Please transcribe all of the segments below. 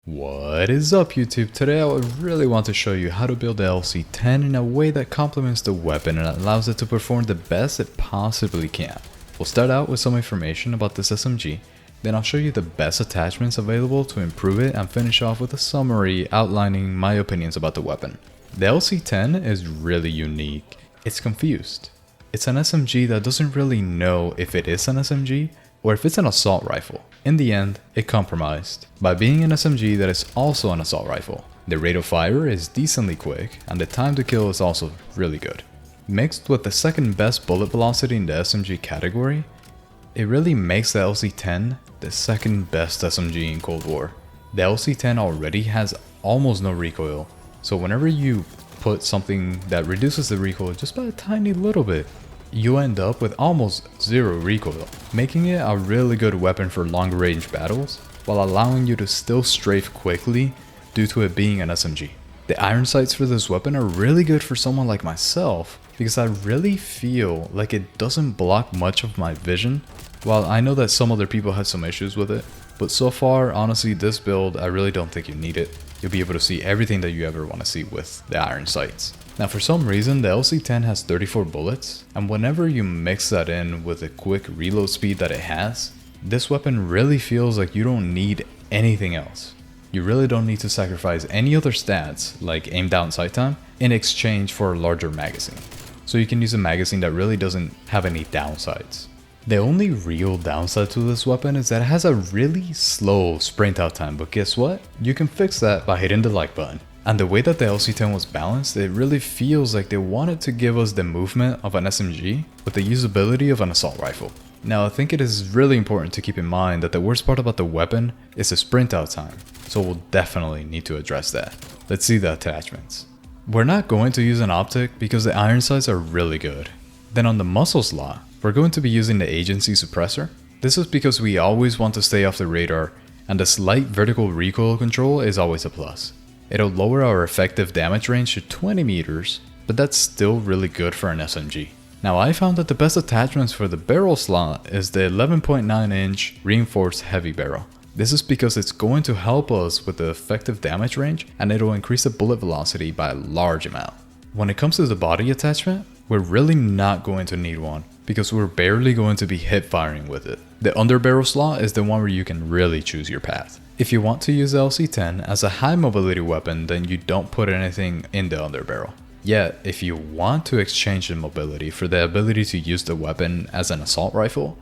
What is up YouTube? Today I really want to show you how to build the LC10 in a way that complements the weapon and allows it to perform the best it possibly can. We'll start out with some information about this SMG, then I'll show you the best attachments available to improve it and finish off with a summary outlining my opinions about the weapon. The LC10 is really unique. It's confused. It's an SMG that doesn't really know if it is an SMG or if it's an assault rifle. In the end, it compromised by being an SMG that is also an assault rifle. The rate of fire is decently quick and the time to kill is also really good. Mixed with the second best bullet velocity in the SMG category, it really makes the LC10 the second best SMG in Cold War. The LC10 already has almost no recoil, so whenever you put something that reduces the recoil just by a tiny little bit, you end up with almost zero recoil, making it a really good weapon for long range battles while allowing you to still strafe quickly due to it being an SMG. The iron sights for this weapon are really good for someone like myself because I really feel like it doesn't block much of my vision. While I know that some other people had some issues with it, but so far honestly this build I really don't think you need it. You'll be able to see everything that you ever want to see with the iron sights. Now for some reason the LC10 has 34 bullets, and whenever you mix that in with the quick reload speed that it has, this weapon really feels like you don't need anything else. You really don't need to sacrifice any other stats like aim down sight time in exchange for a larger magazine. So you can use a magazine that really doesn't have any downsides. The only real downside to this weapon is that it has a really slow sprint out time, but guess what? You can fix that by hitting the like button. And the way that the LC10 was balanced, it really feels like they wanted to give us the movement of an SMG with the usability of an assault rifle. Now I think it is really important to keep in mind that the worst part about the weapon is the sprint out time, so we'll definitely need to address that. Let's see the attachments. We're not going to use an optic because the iron sights are really good. Then on the muzzle slot, we're going to be using the agency suppressor. This is because we always want to stay off the radar, and the slight vertical recoil control is always a plus. It'll lower our effective damage range to 20 meters, but that's still really good for an SMG. Now I found that the best attachments for the barrel slot is the 11.9 inch reinforced heavy barrel. This is because it's going to help us with the effective damage range and it'll increase the bullet velocity by a large amount. When it comes to the body attachment, we're really not going to need one because we're barely going to be hip firing with it. The underbarrel slot is the one where you can really choose your path. If you want to use the LC10 as a high mobility weapon, then you don't put anything in the underbarrel. Yet, if you want to exchange the mobility for the ability to use the weapon as an assault rifle,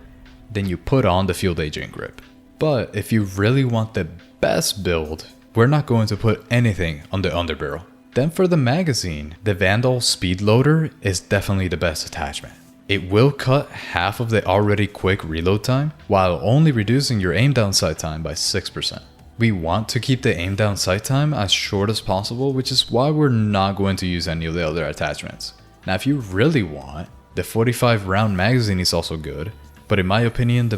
then you put on the field agent grip. But if you really want the best build, we're not going to put anything on the underbarrel. Then for the magazine, the Vandal speed loader is definitely the best attachment. It will cut half of the already quick reload time while only reducing your aim down sight time by 6%. We want to keep the aim down sight time as short as possible, which is why we're not going to use any of the other attachments. Now if you really want, the 45 round magazine is also good, but in my opinion the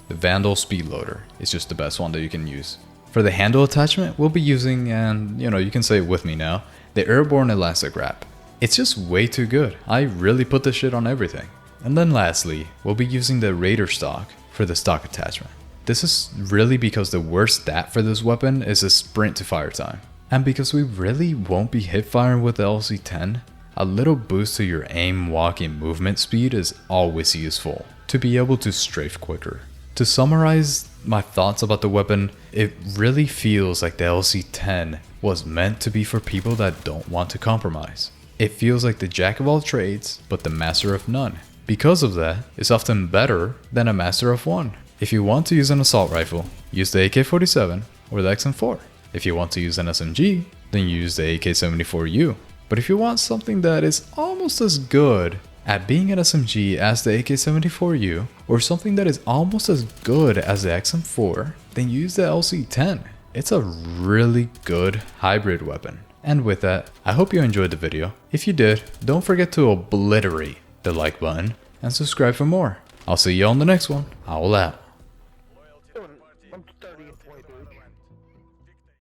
Vandal speed loader is just the best one that you can use. For the handle attachment, we'll be using, and you can say it with me now, the airborne elastic wrap. It's just way too good. I really put this shit on everything. And then lastly, we'll be using the Raider stock for the stock attachment. This is really because the worst stat for this weapon is the sprint to fire time. And because we really won't be hip firing with the LC10, a little boost to your aim, walk, and movement speed is always useful to be able to strafe quicker. To summarize my thoughts about the weapon, it really feels like the LC10 was meant to be for people that don't want to compromise. It feels like the jack of all trades, but the master of none. Because of that, it's often better than a master of one. If you want to use an assault rifle, use the AK-47 or the XM4. If you want to use an SMG, then use the AK-74U. But if you want something that is almost as good at being an SMG as the AK-74U, or something that is almost as good as the XM4, then use the LC10. It's a really good hybrid weapon. And with that, I hope you enjoyed the video. If you did, don't forget to obliterate the like button and subscribe for more. I'll see you on the next one. Owl out.